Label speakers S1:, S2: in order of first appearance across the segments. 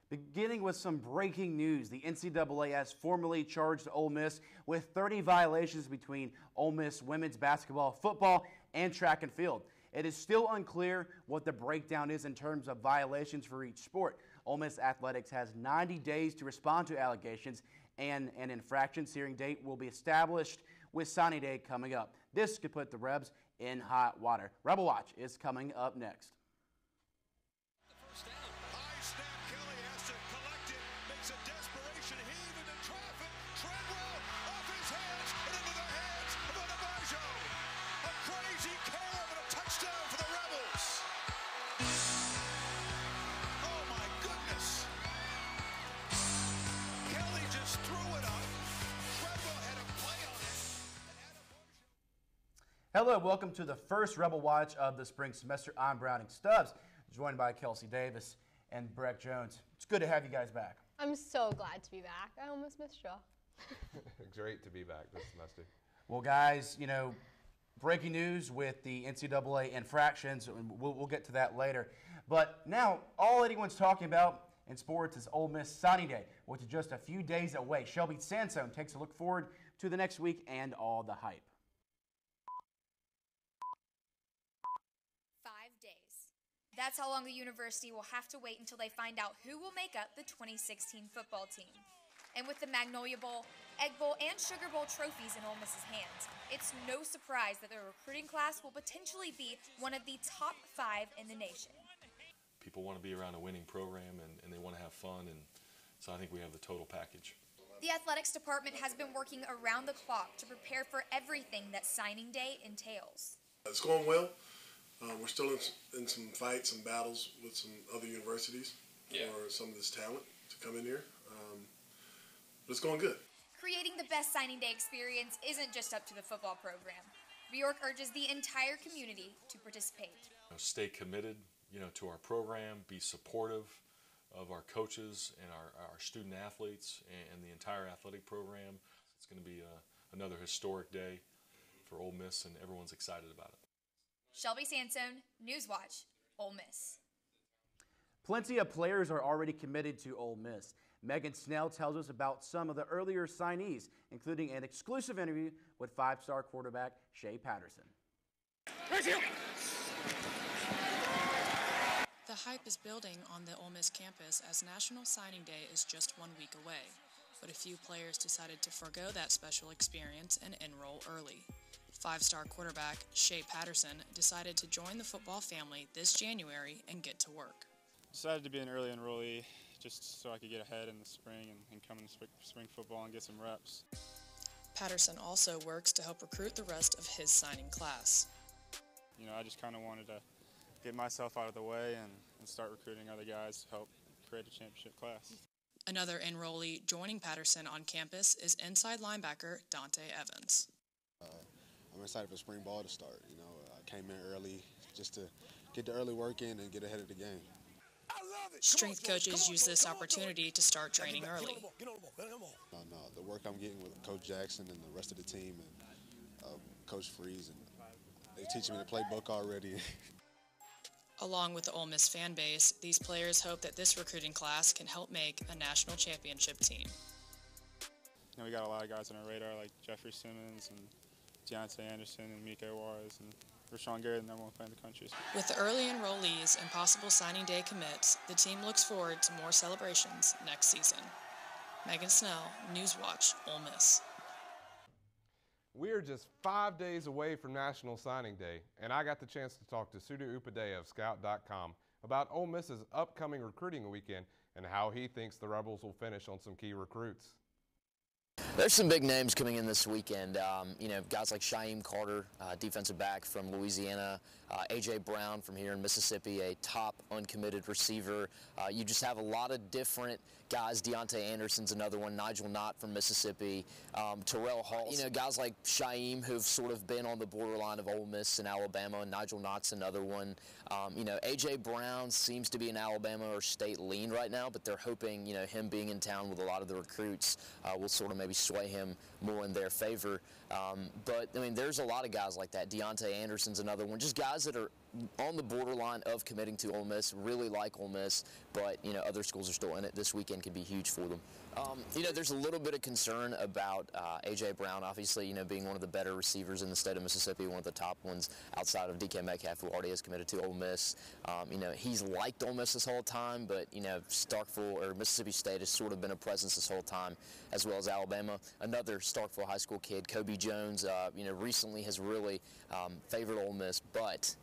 S1: Beginning with some breaking news, the NCAA has formally charged Ole Miss with 30 violations between Ole Miss women's basketball, football, and track and field. It is still unclear what the breakdown is in terms of violations for each sport. Ole Miss Athletics has 90 days to respond to allegations, and an infractions hearing date will be established with signing day coming up. This could put the Rebs in hot water. Rebel Watch is coming up next. Hello, welcome to the first Rebel Watch of the spring semester. I'm Browning Stubbs, joined by Kelsey Davis and Breck Jones. It's good to have you guys back.
S2: I'm so glad to be back. I almost missed y'all.
S3: Great to be back this semester.
S1: Well, guys, you know, breaking news with the NCAA infractions. We'll get to that later. But now, all anyone's talking about in sports is Ole Miss signing day, which is just a few days away. Shelby Sansone takes a look forward to the next week and all the hype.
S4: 5 days. That's how long the university will have to wait until they find out who will make up the 2016 football team. And with the Magnolia Bowl, Egg Bowl, and Sugar Bowl trophies in Ole Miss's hands, it's no surprise that their recruiting class will potentially be one of the top 5 in the nation.
S5: People want to be around a winning program and they want to have fun, and so I think we have the total package.
S4: The athletics department has been working around the clock to prepare for everything that signing day entails.
S6: It's going well. We're still in some fights and battles with some other universities for some of this talent to come in here. But it's going good.
S4: Creating the best signing day experience isn't just up to the football program. Bjork urges the entire community to participate.
S5: Stay committed, to our program, be supportive of our coaches and our student athletes and the entire athletic program. It's going to be another historic day for Ole Miss, and everyone's excited about it.
S4: Shelby Sansone, NewsWatch, Ole Miss.
S1: Plenty of players are already committed to Ole Miss. Megan Snell tells us about some of the earlier signees, including an exclusive interview with five-star quarterback Shea Patterson.
S7: The hype is building on the Ole Miss campus as National Signing Day is just 1 week away, but a few players decided to forego that special experience and enroll early. Five-star quarterback Shea Patterson decided to join the football family this January and get to work.
S8: Decided to be an early enrollee just so I could get ahead in the spring and come into spring football and get some reps.
S7: Patterson also works to help recruit the rest of his signing class.
S8: I just kind of wanted to get myself out of the way and start recruiting other guys to help create a championship class.
S7: Another enrollee joining Patterson on campus is inside linebacker Dante Evans.
S9: I'm excited for spring ball to start. I came in early just to get the early work in and get ahead of the game.
S7: Strength coaches use this opportunity to start training early.
S9: No, the work I'm getting with Coach Jackson and the rest of the team and Coach Freeze, and they're teaching me the playbook already.
S7: Along with the Ole Miss fan base, these players hope that this recruiting class can help make a national championship team.
S8: We got a lot of guys on our radar like Jeffrey Simmons and Deontay Anderson and Miko Wise and Rashawn Gary, the number 1 player in the country.
S7: With the early enrollees and possible signing day commits, the team looks forward to more celebrations next season. Megan Snell, NewsWatch, Ole Miss.
S3: We're just 5 days away from National Signing Day, and I got the chance to talk to Suda Upadhyay of Scout.com about Ole Miss's upcoming recruiting weekend and how he thinks the Rebels will finish on some key recruits.
S10: There's some big names coming in this weekend. Guys like Shaim Carter, defensive back from Louisiana, A.J. Brown from here in Mississippi, a top uncommitted receiver. You just have a lot of different guys. Deontay Anderson's another one, Nigel Knott from Mississippi, Terrell Hall. Guys like Shaim who've sort of been on the borderline of Ole Miss and Alabama, and Nigel Knott's another one. A.J. Brown seems to be an Alabama or state lean right now, but they're hoping, him being in town with a lot of the recruits will sort of maybe sway him more in their favor. But, I mean, there's a lot of guys like that. Deontay Anderson's another one. Just guys that are on the borderline of committing to Ole Miss, really like Ole Miss, but, you know, other schools are still in it. This weekend could be huge for them. You know, there's a little bit of concern about A.J. Brown, obviously, you know, being one of the better receivers in the state of Mississippi, one of the top ones outside of D.K. Metcalf, who already is committed to Ole Miss. You know, he's liked Ole Miss this whole time, but, you know, Starkville or Mississippi State has sort of been a presence this whole time, as well as Alabama. Another Starkville high school kid, Kobe Jones, you know, recently has really favored Ole Miss, but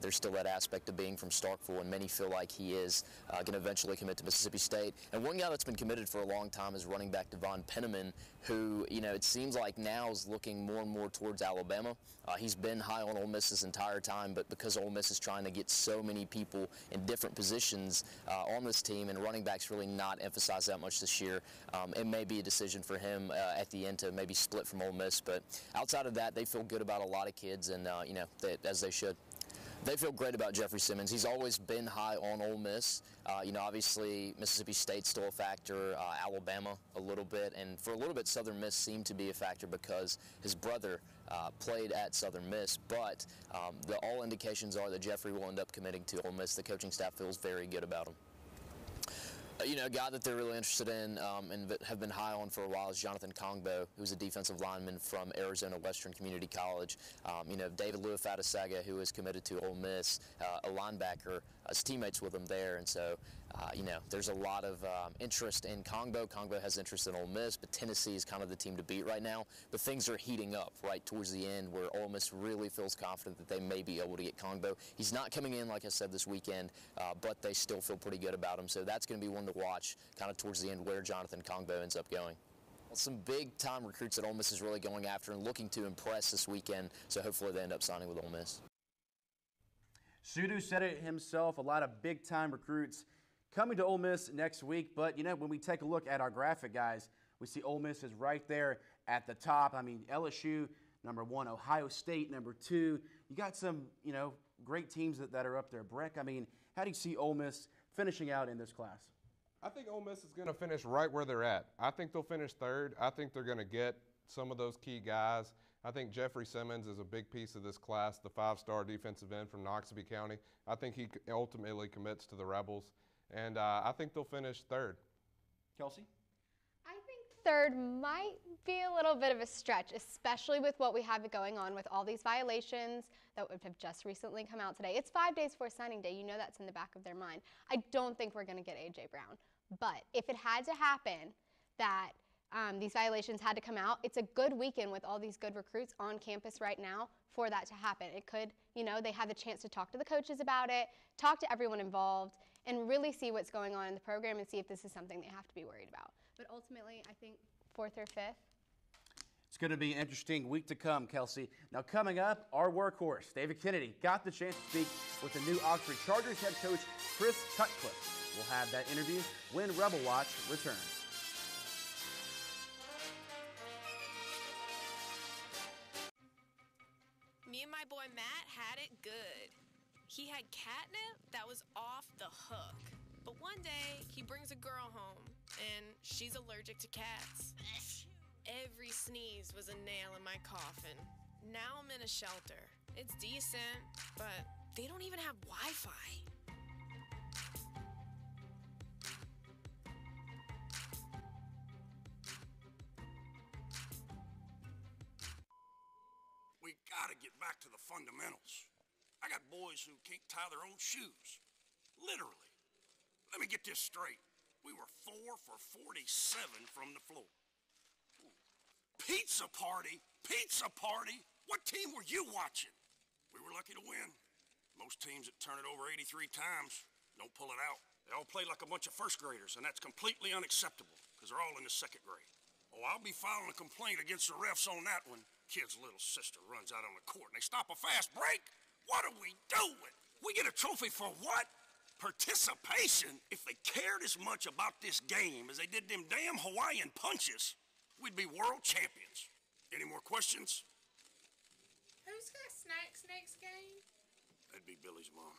S10: there's still that aspect of being from Starkville, and many feel like he is going to eventually commit to Mississippi State. And one guy that's been committed for a long time is running back Devon Penniman, who, you know, it seems like now is looking more and more towards Alabama. He's been high on Ole Miss this entire time, but because Ole Miss is trying to get so many people in different positions on this team, and running backs really not emphasized that much this year, it may be a decision for him at the end to maybe split from Ole Miss. But outside of that, they feel good about a lot of kids, and, you know, as they should. They feel great about Jeffrey Simmons. He's always been high on Ole Miss. You know, obviously Mississippi State's still a factor, Alabama a little bit, and for a little bit Southern Miss seemed to be a factor because his brother played at Southern Miss. But all indications are that Jeffrey will end up committing to Ole Miss. The coaching staff feels very good about him. You know, a guy that they're really interested in and have been high on for a while is Jonathan Kongbo, who's a defensive lineman from Arizona Western Community College. You know, David Luafatasaga, who is committed to Ole Miss, a linebacker, is teammates with him there. And so, you know, there's a lot of interest in Kongbo. Kongbo has interest in Ole Miss, but Tennessee is kind of the team to beat right now. But things are heating up right towards the end where Ole Miss really feels confident that they may be able to get Kongbo. He's not coming in, like I said, this weekend, but they still feel pretty good about him. So that's going to be one to watch kind of towards the end where Jonathan Kongbo ends up going. Well, some big-time recruits that Ole Miss is really going after and looking to impress this weekend, so hopefully they end up signing with Ole Miss.
S1: Sudu said it himself, a lot of big-time recruits coming to Ole Miss next week. But, you know, when we take a look at our graphic, guys, we see Ole Miss is right there at the top. I mean, LSU, number 1, Ohio State, number 2. You got some, you know, great teams that are up there. Breck, I mean, how do you see Ole Miss finishing out in this class?
S3: I think Ole Miss is going to finish right where they're at. I think they'll finish third. I think they're going to get some of those key guys. I think Jeffrey Simmons is a big piece of this class, the 5-star defensive end from Noxubee County. I think he ultimately commits to the Rebels, and I think they'll finish third.
S1: Kelsey?
S2: I think third might be a little bit of a stretch, especially with what we have going on with all these violations that have just recently come out today. It's 5 days before signing day. You know that's in the back of their mind. I don't think we're going to get A.J. Brown. But if it had to happen that these violations had to come out, it's a good weekend with all these good recruits on campus right now for that to happen. It could, you know, they have the chance to talk to the coaches about it, talk to everyone involved, and really see what's going on in the program and see if this is something they have to be worried about. But ultimately, I think 4th or 5th.
S1: It's going to be an interesting week to come, Kelsey. Now, coming up, our workhorse, David Kennedy, got the chance to speak with the new Oxford Chargers head coach, Chris Cutcliffe. We'll have that interview when Rebel Watch returns.
S11: Me and my boy Matt had it good. He had catnip that was off the hook. But one day, he brings a girl home, and she's allergic to cats. Every sneeze was a nail in my coffin. Now I'm in a shelter. It's decent, but they don't even have Wi-Fi.
S12: We gotta get back to the fundamentals. I got boys who can't tie their own shoes. Literally. Let me get this straight. We were 4 for 47 from the floor. Pizza party? Pizza party? What team were you watching? We were lucky to win. Most teams that turn it over 83 times don't pull it out. They all play like a bunch of first graders, and that's completely unacceptable because they're all in the 2nd grade. Oh, I'll be filing a complaint against the refs on that one. Kid's little sister runs out on the court and they stop a fast break. What are we doing? We get a trophy for what? Participation. If they cared as much about this game as they did them damn Hawaiian punches, we'd be world champions. Any more questions?
S11: Who's got snacks next game?
S12: That'd be Billy's mom.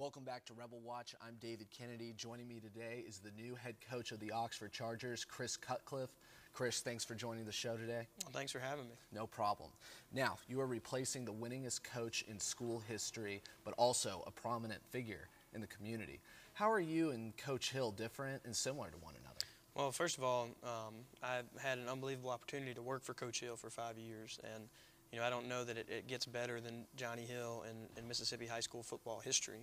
S13: Welcome back to Rebel Watch. I'm David Kennedy. Joining me today is the new head coach of the Oxford Chargers, Chris Cutcliffe. Chris, thanks for joining the show today.
S14: Well, thanks for having me.
S13: No problem. Now, you are replacing the winningest coach in school history, but also a prominent figure in the community. How are you and Coach Hill different and similar to one another?
S14: Well, first of all, I had an unbelievable opportunity to work for Coach Hill for 5 years, and you know, I don't know that it gets better than Johnny Hill in Mississippi high school football history.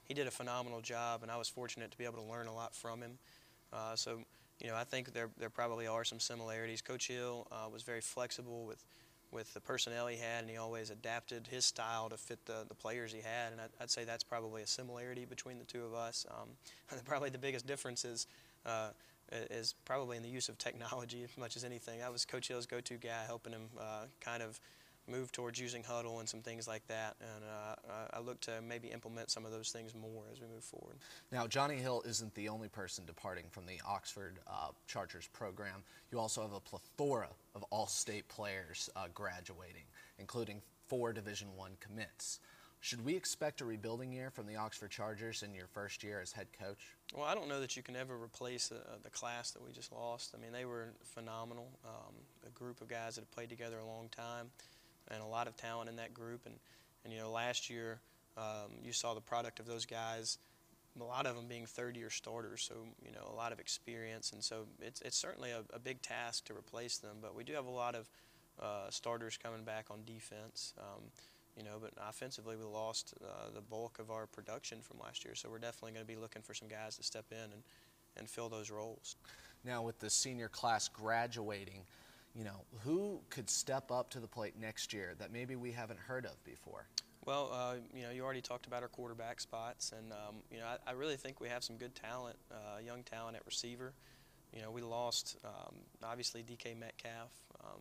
S14: He did a phenomenal job, and I was fortunate to be able to learn a lot from him. So, you know, I think there probably are some similarities. Coach Hill was very flexible with the personnel he had, and he always adapted his style to fit the players he had, and I'd say that's probably a similarity between the two of us. Probably the biggest difference is probably in the use of technology as much as anything. That was Coach Hill's go-to guy, helping him kind of move towards using huddle and some things like that, and I look to maybe implement some of those things more as we move forward.
S13: Now, Johnny Hill isn't the only person departing from the Oxford Chargers program. You also have a plethora of all-state players graduating, including 4 Division I commits. Should we expect a rebuilding year from the Oxford Chargers in your first year as head coach?
S14: Well, I don't know that you can ever replace the class that we just lost. I mean, they were phenomenal, a group of guys that have played together a long time, and a lot of talent in that group. And you know, last year you saw the product of those guys, a lot of them being third-year starters, so you know, a lot of experience. And so it's certainly a big task to replace them, but we do have a lot of starters coming back on defense. You know, but offensively we lost the bulk of our production from last year, so we're definitely going to be looking for some guys to step in and fill those roles.
S13: Now, with the senior class graduating, you know, who could step up to the plate next year that maybe we haven't heard of before?
S14: Well, you know, you already talked about our quarterback spots, and you know, I really think we have some good talent, young talent at receiver. You know, we lost obviously DK Metcalf.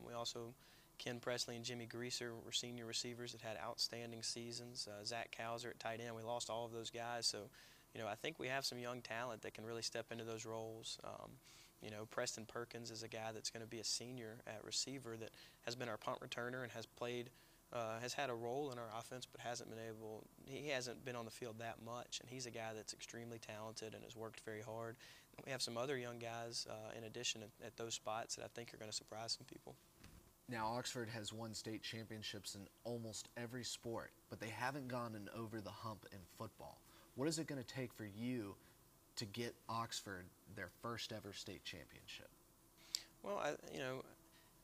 S14: We also Ken Presley and Jimmy Greaser were senior receivers that had outstanding seasons. Zach Cowser at tight end. We lost all of those guys. So, you know, I think we have some young talent that can really step into those roles. You know, Preston Perkins is a guy that's going to be a senior at receiver that has been our punt returner and has played, has had a role in our offense, but he hasn't been on the field that much. And he's a guy that's extremely talented and has worked very hard. We have some other young guys in addition at those spots that I think are going to surprise some people.
S13: Now, Oxford has won state championships in almost every sport, but they haven't gone over the hump in football. What is it going to take for you to get Oxford their first ever state championship?
S14: Well, you know,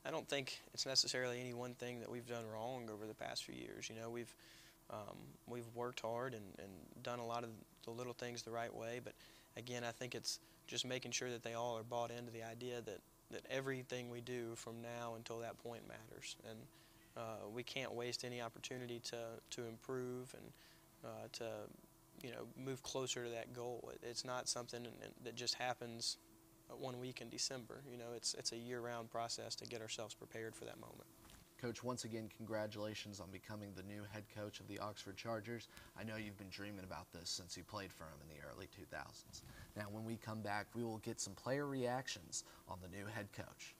S14: I don't think it's necessarily any one thing that we've done wrong over the past few years. You know, we've worked hard and done a lot of the little things the right way, but again, I think it's just making sure that they all are bought into the idea that everything we do from now until that point matters, and we can't waste any opportunity to improve and to, you know, move closer to that goal. It's not something that just happens 1 week in December. You know, it's a year-round process to get ourselves prepared for that moment.
S13: Coach, once again, congratulations on becoming the new head coach of the Oxford Chargers. I know you've been dreaming about this since you played for them in the early 2000s. Now, when we come back, we will get some player reactions on the new head coach.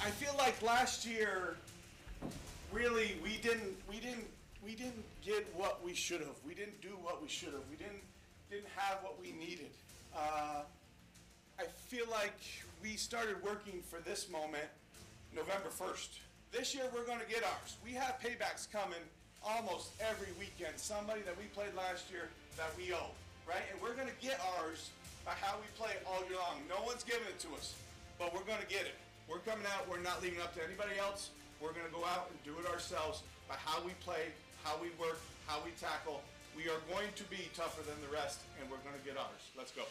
S15: I feel like last year, really, we didn't get what we should have. We didn't do what we should have. We didn't have what we needed. I feel like we started working for this moment November 1st. This year we're going to get ours. We have paybacks coming almost every weekend. Somebody that we played last year that we owe, right? And we're going to get ours by how we play all year long. No one's giving it to us, but we're going to get it. We're coming out. We're not leaving it up to anybody else. We're going to go out and do it ourselves by how we play, how we work, how we tackle. We are going to be tougher than the rest, and we're going to get ours. Let's go.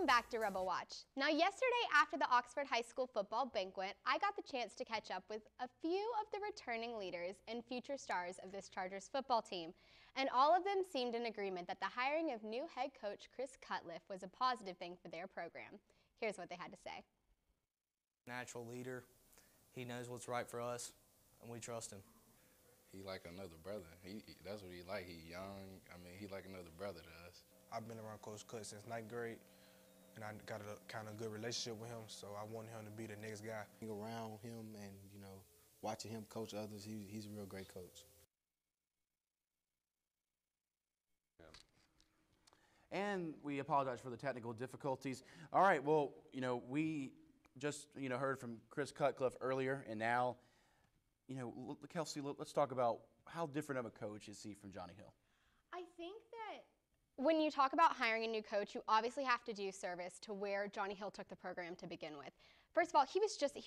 S2: Welcome back to Rebel Watch. Now, yesterday after the Oxford High School football banquet, I got the chance to catch up with a few of the returning leaders and future stars of this Chargers football team, and all of them seemed in agreement that the hiring of new head coach Chris Cutcliffe was a positive thing for their program. Here's what they had to say.
S16: Natural leader. He knows what's right for us, and we trust him.
S17: He like another brother. That's what he like. He young. I mean, he like another brother to us.
S18: I've been around Coach Cut since 9th grade, and I got a kind of good relationship with him, so I want him to be the next guy.
S9: Being around him and, you know, watching him coach others, he's a real great coach.
S1: And we apologize for the technical difficulties. All right, well, you know, we just, you know, heard from Chris Cutcliffe earlier, and now, you know, Kelsey, let's talk about how different of a coach is he from Johnny Hill?
S2: I think that when you talk about hiring a new coach, you obviously have to do service to where Johnny Hill took the program to begin with. First of all, he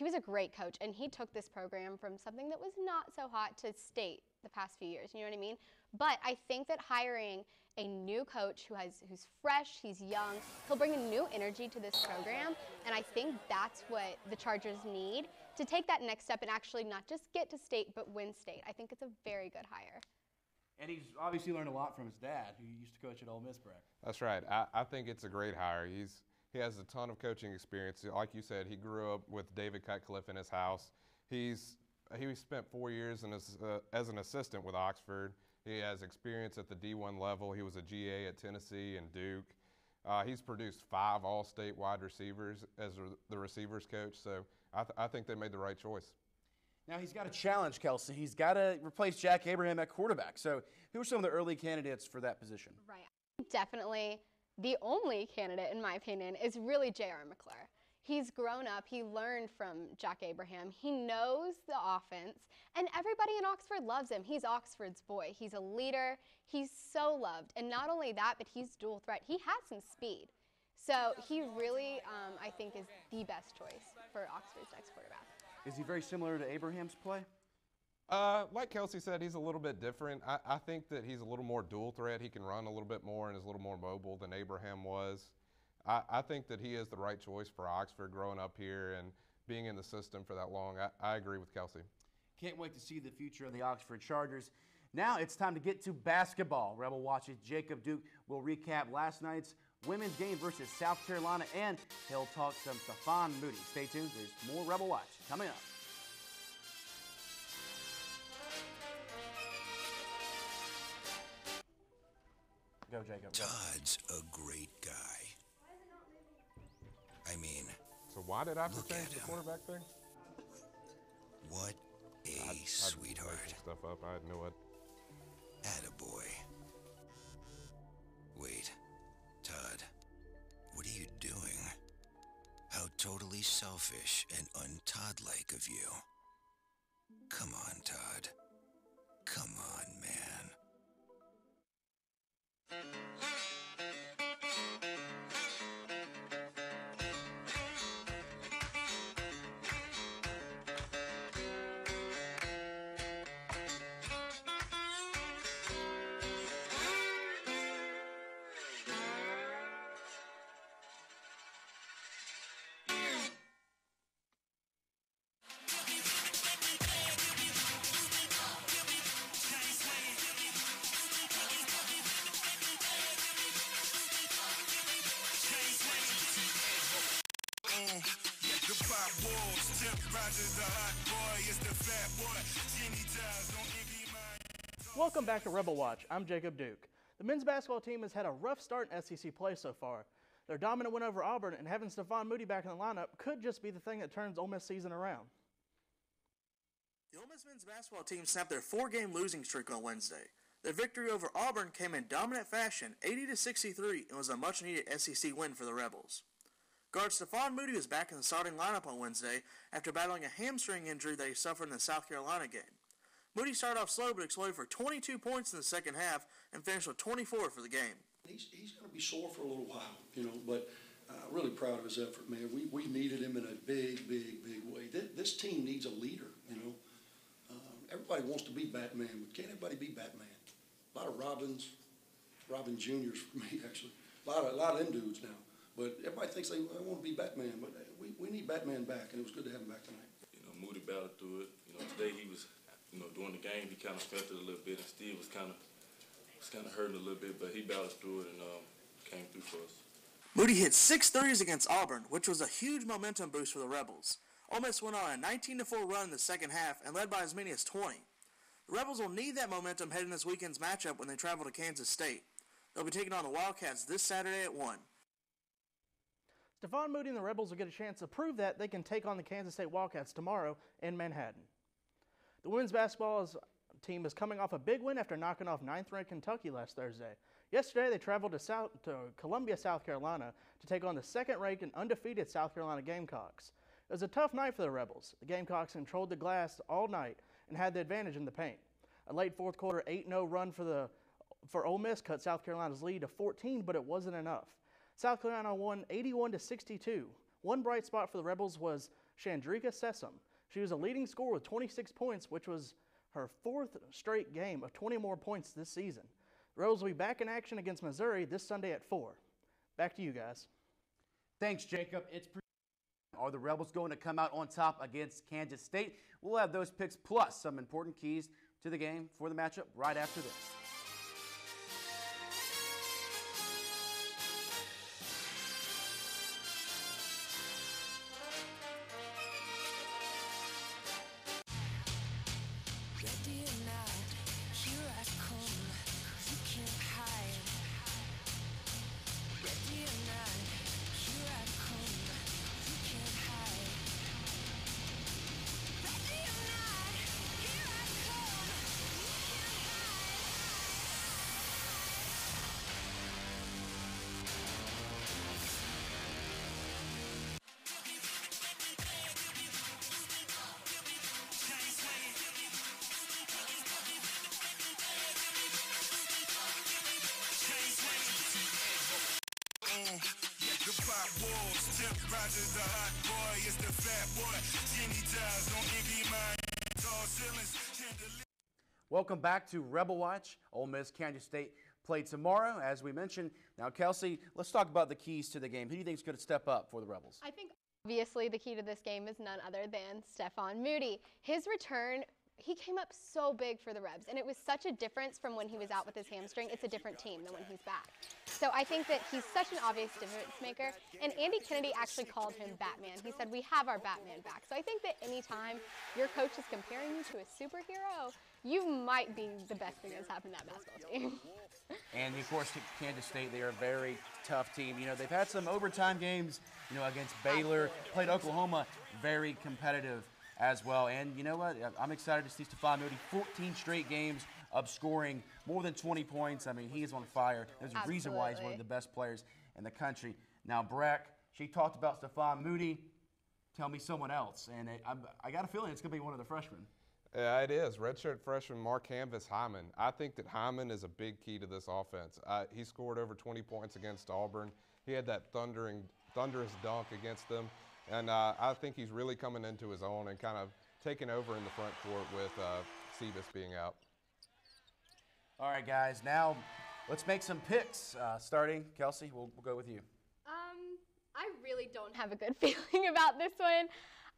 S2: was a great coach, and he took this program from something that was not so hot to state the past few years, you know what I mean? But I think that hiring a new coach who's fresh, he's young, he'll bring a new energy to this program, and I think that's what the Chargers need to take that next step and actually not just get to state, but win state. I think it's a very good hire.
S1: And he's obviously learned a lot from his dad, who used to coach at Ole Miss, Brad.
S3: That's right. I think it's a great hire. He has a ton of coaching experience. Like you said, he grew up with David Cutcliffe in his house. He spent 4 years as an assistant with Oxford. He has experience at the D1 level. He was a GA at Tennessee and Duke. He's produced 5 All-State wide receivers as the receivers coach, so I think they made the right choice.
S1: Now he's got a challenge, Kelsey. He's got to replace Jack Abraham at quarterback. So who are some of the early candidates for that position?
S2: Right. Definitely the only candidate, in my opinion, is really J.R. McClure. He's grown up. He learned from Jack Abraham. He knows the offense, and everybody in Oxford loves him. He's Oxford's boy. He's a leader. He's so loved. And not only that, but he's dual threat. He has some speed. So he really, I think, is the best choice for Oxford's next quarterback.
S1: Is he very similar to Abraham's play?
S3: Like Kelsey said, he's a little bit different. I think that he's a little more dual threat. He can run a little bit more and is a little more mobile than Abraham was. I think that he is the right choice for Oxford growing up here and being in the system for that long. I agree with Kelsey.
S1: Can't wait to see the future of the Oxford Chargers. Now it's time to get to basketball. Rebel Watch's Jacob Duke will recap last night's women's game versus South Carolina, and he'll talk some Stephon Moody. Stay tuned. There's more Rebel Watch coming up. Go, Jacob.
S19: Todd's a great guy. I mean,
S3: so why did I change the quarterback thing?
S19: What a sweetheart.
S3: Stuff up. I knew it.
S19: Attaboy. Wait, Todd, what are you doing? How totally selfish and un-Todd-like of you. Come on, Todd. Come on, man.
S20: Welcome back to Rebel Watch. I'm Jacob Duke. The men's basketball team has had a rough start in SEC play so far. Their dominant win over Auburn and having Stephon Moody back in the lineup could just be the thing that turns Ole Miss season around.
S21: The Ole Miss men's basketball team snapped their 4-game losing streak on Wednesday. Their victory over Auburn came in dominant fashion, 80-63, and was a much-needed SEC win for the Rebels. Guard Stephon Moody was back in the starting lineup on Wednesday after battling a hamstring injury that he suffered in the South Carolina game. Moody started off slow but exploded for 22 points in the second half and finished with 24 for the game.
S22: He's going to be sore for a little while, but really proud of his effort, man. We needed him in a big way. This team needs a leader, Everybody wants to be Batman, but can't everybody be Batman? A lot of Robin Juniors for me, actually. A lot of them dudes now. But everybody thinks they want to be Batman, but we need Batman back, and it was good to have him back tonight.
S5: You know, Moody battled through it. You know, today he was, you know, during the game he kind of felt it a little bit, and Steve was kind of hurting a little bit, but he battled through it and came through for us.
S21: Moody hit 6 threes against Auburn, which was a huge momentum boost for the Rebels. Ole Miss went on a 19-4 run in the second half and led by as many as 20. The Rebels will need that momentum heading this weekend's matchup when they travel to Kansas State. They'll be taking on the Wildcats this Saturday at 1.
S20: Stephon Moody and the Rebels will get a chance to prove that they can take on the Kansas State Wildcats tomorrow in Manhattan. The women's basketball team is coming off a big win after knocking off 9th-ranked Kentucky last Thursday. Yesterday, they traveled to Columbia, South Carolina to take on the 2nd-ranked and undefeated South Carolina Gamecocks. It was a tough night for the Rebels. The Gamecocks controlled the glass all night and had the advantage in the paint. A late fourth-quarter 8-0 run for Ole Miss cut South Carolina's lead to 14, but it wasn't enough. South Carolina won 81-62. One bright spot for the Rebels was Chandrika Sessom. She was a leading scorer with 26 points, which was her 4th straight game of 20 more points this season. The Rebels will be back in action against Missouri this Sunday at 4. Back to you guys.
S1: Thanks, Jacob. Are the Rebels going to come out on top against Kansas State? We'll have those picks plus some important keys to the game for the matchup right after this. Welcome back to Rebel Watch. Ole Miss, Kansas State play tomorrow, as we mentioned. Now, Kelsey, let's talk about the keys to the game. Who do you think is going to step up for the Rebels?
S2: I think obviously the key to this game is none other than Stephon Moody. His return, he came up so big for the Rebs, and it was such a difference from when he was out with his hamstring. It's a different team than when he's back. So I think that he's such an obvious difference maker, and Andy Kennedy actually called him Batman. He said, we have our Batman back. So I think that anytime your coach is comparing you to a superhero, you might be the best thing that's happened to that basketball team.
S1: And, of course, Kansas State, they are a very tough team. You know, they've had some overtime games, you know, against Baylor, played Oklahoma, very competitive as well. And you know what? I'm excited to see Stephon Moody, 14 straight games of scoring more than 20 points. I mean, he is on fire. There's a reason why he's one of the best players in the country. Now, Breck, she talked about Stephon Moody. Tell me someone else. And I got a feeling it's going to be one of the freshmen.
S3: Yeah, it is. Redshirt freshman Mark Hyman. I think that Hyman is a big key to this offense. He scored over 20 points against Auburn. He had that thunderous dunk against them. And I think he's really coming into his own and kind of taking over in the front court with Cevis being out.
S1: All right, guys. Now let's make some picks. Starting, Kelsey, we'll go with you.
S2: I really don't have a good feeling about this one.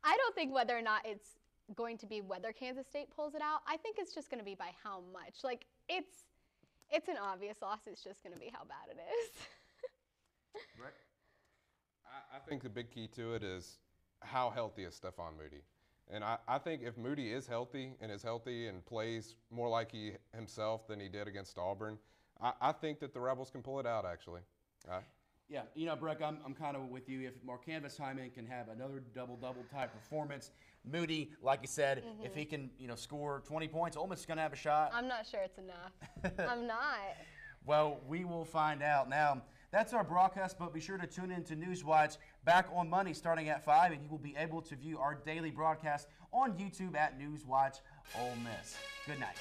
S2: I don't think whether or not it's going to be whether Kansas State pulls it out. I think it's just going to be by how much. Like, it's an obvious loss. It's just going to be how bad it is.
S1: Rick?
S3: I think the big key to it is how healthy is Stephon Moody. And I think if Moody is healthy and plays more like himself than he did against Auburn, I think that the Rebels can pull it out, actually.
S1: Yeah, you know, Breck, I'm kind of with you. If Mark Hyman can have another double-double type performance, Moody, like you said, if he can, you know, score 20 points, Ole Miss is going to have a shot.
S2: I'm not sure it's enough. I'm not.
S1: Well, we will find out. Now, that's our broadcast, but be sure to tune in to NewsWatch back on Monday starting at 5, and you will be able to view our daily broadcast on YouTube at NewsWatch Ole Miss. Good night.